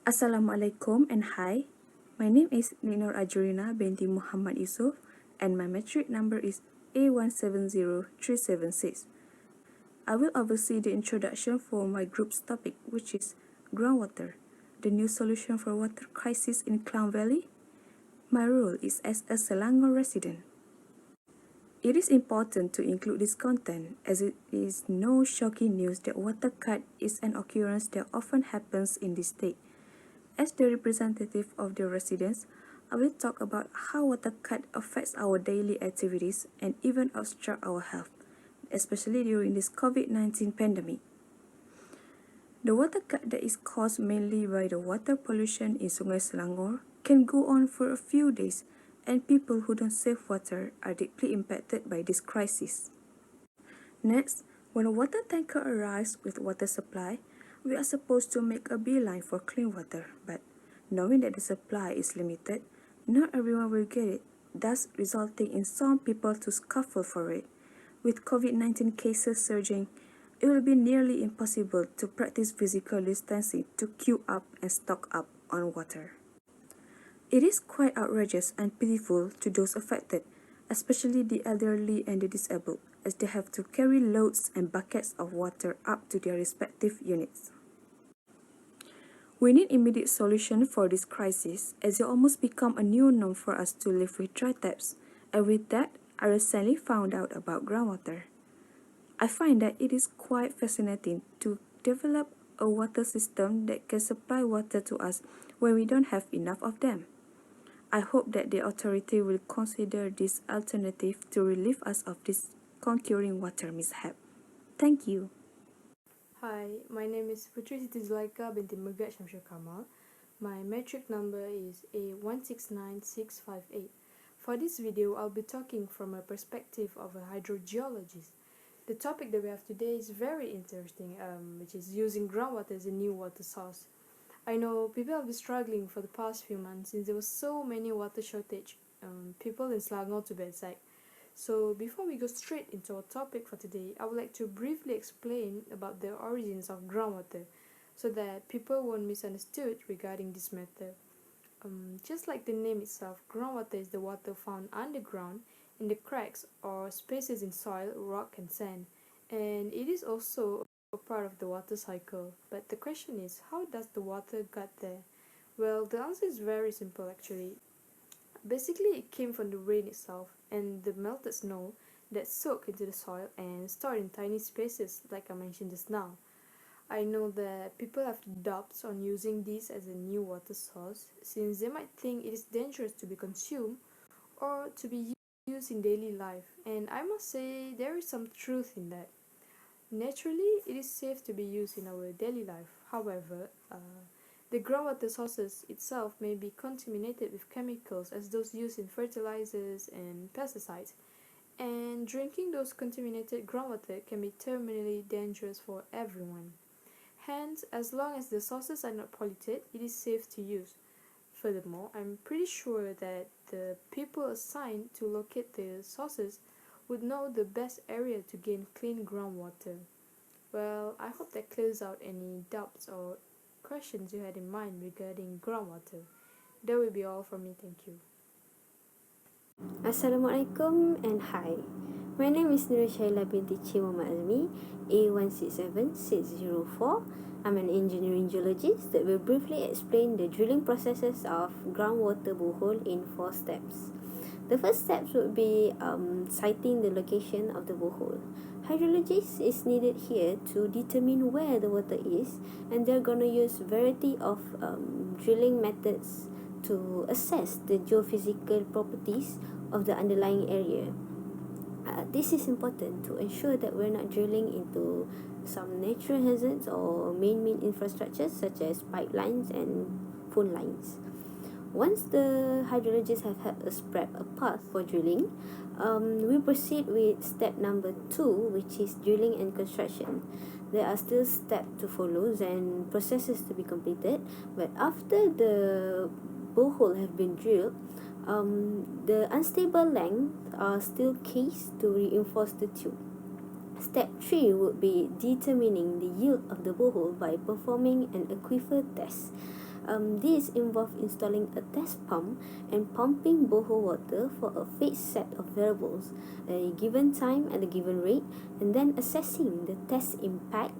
Assalamualaikum and hi. My name is Ajrina binti Muhammad Yusoff and my metric number is A170376. I will oversee the introduction for my group's topic, which is groundwater, the new solution for water crisis in Klang Valley. My role is as a Selangor resident. It is important to include this content as it is no shocking news that water cut is an occurrence that often happens in this state. As the representative of the residents, I will talk about how water cut affects our daily activities and even obstruct our health, especially during this COVID-19 pandemic. The water cut that is caused mainly by the water pollution in Sungai Selangor can go on for a few days, and people who don't save water are deeply impacted by this crisis. Next, when a water tanker arrives with water supply, we are supposed to make a beeline for clean water, but knowing that the supply is limited, not everyone will get it, thus resulting in some people to scuffle for it. With COVID-19 cases surging, it will be nearly impossible to practice physical distancing to queue up and stock up on water. It is quite outrageous and pitiful to those affected, especially the elderly and the disabled, as they have to carry loads and buckets of water up to their respective units. We need immediate solution for this crisis, as it almost become a new norm for us to live with dry taps, and with that, I recently found out about groundwater. I find that it is quite fascinating to develop a water system that can supply water to us when we don't have enough of them. I hope that the authority will consider this alternative to relieve us of this concurring water mishap. Thank you. Hi, my name is Puteri Zuelaika binti Megat Shamshul Kamal. My metric number is A169658. For this video, I'll be talking from a perspective of a hydrogeologist. The topic that we have today is very interesting, which is using groundwater as a new water source. I know people have been struggling for the past few months since there was so many water shortage, people in Selangor to be exact. So before we go straight into our topic for today, I would like to briefly explain about the origins of groundwater so that people won't misunderstood regarding this matter. Just like the name itself, groundwater is the water found underground in the cracks or spaces in soil, rock and sand, and it is also a part of the water cycle. But the question is, how does the water get there? Well, the answer is very simple actually. Basically, it came from the rain itself and the melted snow that soaked into the soil and stored in tiny spaces like I mentioned just now. I know that people have doubts on using this as a new water source since they might think it is dangerous to be consumed or to be used in daily life, and I must say there is some truth in that. Naturally, it is safe to be used in our daily life. However, the groundwater sources itself may be contaminated with chemicals as those used in fertilizers and pesticides, and drinking those contaminated groundwater can be terminally dangerous for everyone. Hence, as long as the sources are not polluted, it is safe to use. Furthermore, I'm pretty sure that the people assigned to locate the sources would know the best area to gain clean groundwater. Well, I hope that clears out any doubts or questions you had in mind regarding groundwater. That will be all from me, thank you. Assalamualaikum and hi. My name is Nurul Syahila binti Azmi, A167604. I'm an engineering geologist that will briefly explain the drilling processes of groundwater borehole in 4 steps. The first steps would be citing the location of the borehole. Hydrologist is needed here to determine where the water is, and they're gonna use variety of drilling methods to assess the geophysical properties of the underlying area. This is important to ensure that we're not drilling into some natural hazards or main infrastructures such as pipelines and phone lines. Once the hydrologists have helped us prep a path for drilling, we proceed with step number 2, which is drilling and construction. There are still steps to follow and processes to be completed, but after the borehole have been drilled, the unstable length are still cased to reinforce the tube. Step 3 would be determining the yield of the borehole by performing an aquifer test. These involve installing a test pump and pumping borehole water for a fixed set of variables, a given time and a given rate, and then assessing the test impact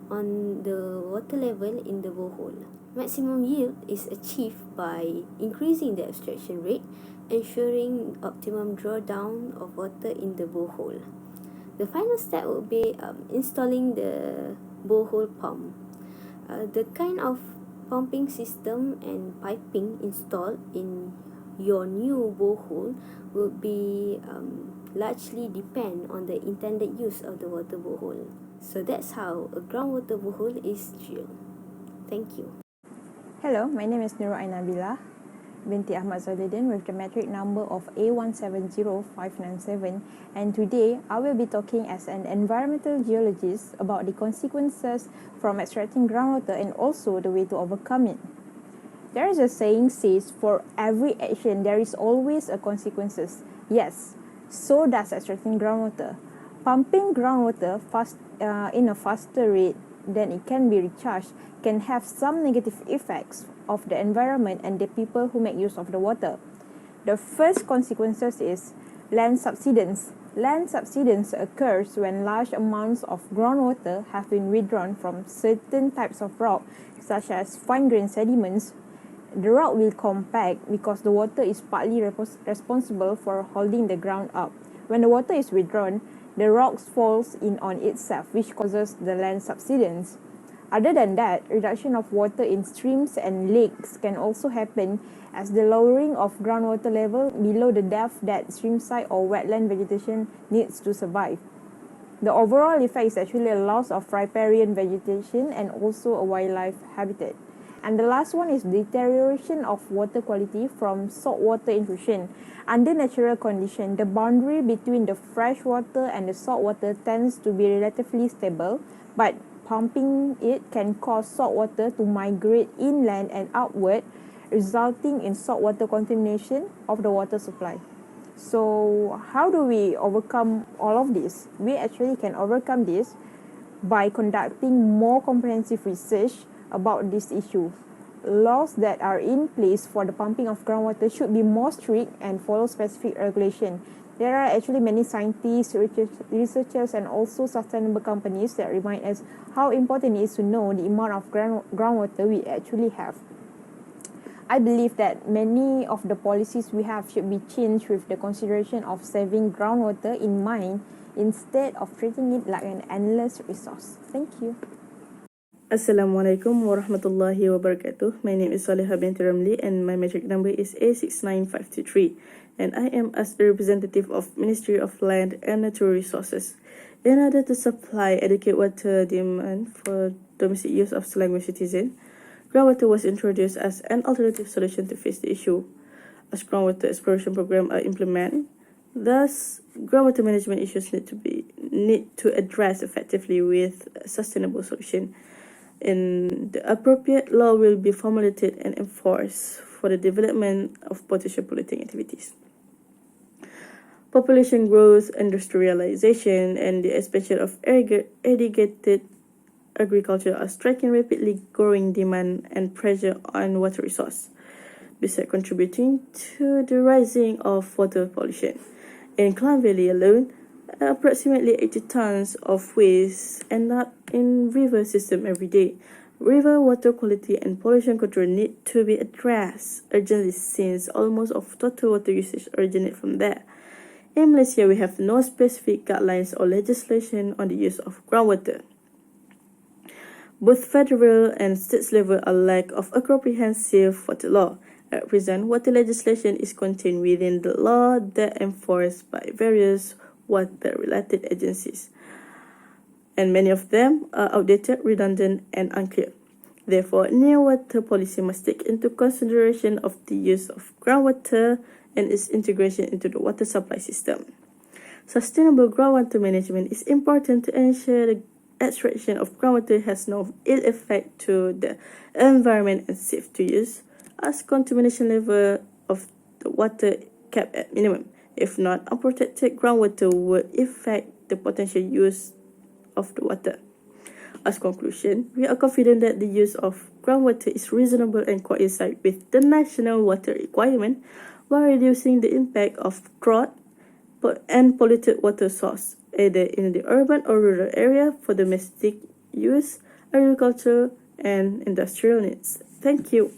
on the water level in the borehole. Maximum yield is achieved by increasing the abstraction rate, ensuring optimum drawdown of water in the borehole. The final step would be installing the borehole pump. The kind of pumping system and piping installed in your new borehole would be largely depend on the intended use of the water borehole. So that's how a groundwater borehole is drilled. Thank you. Hello, my name is Nurul Nabillah, binti Ahmad Zailudin with the metric number of A170597, and today I will be talking as an environmental geologist about the consequences from extracting groundwater and also the way to overcome it. There is a saying says for every action there is always a consequences. Yes, so does extracting groundwater. Pumping groundwater in a faster rate than it can be recharged can have some negative effects of the environment and the people who make use of the water. The first consequences is land subsidence. Land subsidence occurs when large amounts of groundwater have been withdrawn from certain types of rock, such as fine-grained sediments. The rock will compact because the water is partly responsible for holding the ground up. When the water is withdrawn, the rocks falls in on itself, which causes the land subsidence. Other than that, reduction of water in streams and lakes can also happen as the lowering of groundwater level below the depth that streamside or wetland vegetation needs to survive. The overall effect is actually a loss of riparian vegetation and also a wildlife habitat. And the last one is deterioration of water quality from saltwater intrusion. Under natural condition, the boundary between the fresh water and the salt water tends to be relatively stable, but pumping it can cause salt water to migrate inland and outward, resulting in saltwater contamination of the water supply. So how do we overcome all of this? We actually can overcome this by conducting more comprehensive research about this issue. Laws that are in place for the pumping of groundwater should be more strict and follow specific regulation. There are actually many scientists, researchers, and also sustainable companies that remind us how important it is to know the amount of groundwater we actually have. I believe that many of the policies we have should be changed with the consideration of saving groundwater in mind instead of treating it like an endless resource. Thank you. Assalamualaikum warahmatullahi wabarakatuh. My name is Solehah binti Ramli and my metric number is A69523, and I am as the representative of Ministry of Land and Natural Resources. In order to supply adequate water demand for domestic use of Selangor citizens, groundwater was introduced as an alternative solution to face the issue. As groundwater exploration program are implemented, thus groundwater management issues need to address effectively with a sustainable solution. And the appropriate law will be formulated and enforced for the development of potential polluting activities. Population growth, industrialization, and the expansion of irrigated agriculture are striking rapidly growing demand and pressure on water resource, besides contributing to the rising of water pollution. In Klang Valley alone, approximately 80 tons of waste end up in river system every day. River water quality and pollution control need to be addressed urgently since almost of total water usage originate from there. In Malaysia, we have no specific guidelines or legislation on the use of groundwater. Both federal and state level are lack of a comprehensive water law. At present, water legislation is contained within the law that enforced by various water-related agencies, and many of them are outdated, redundant, and unclear. Therefore, new water policy must take into consideration of the use of groundwater and its integration into the water supply system. Sustainable groundwater management is important to ensure the extraction of groundwater has no ill effect to the environment and safe to use, as contamination level of the water kept at minimum. If not, unprotected groundwater would affect the potential use of the water. As conclusion, we are confident that the use of groundwater is reasonable and coincide with the national water requirement while reducing the impact of drought and polluted water source, either in the urban or rural area for domestic use, agriculture, and industrial needs. Thank you.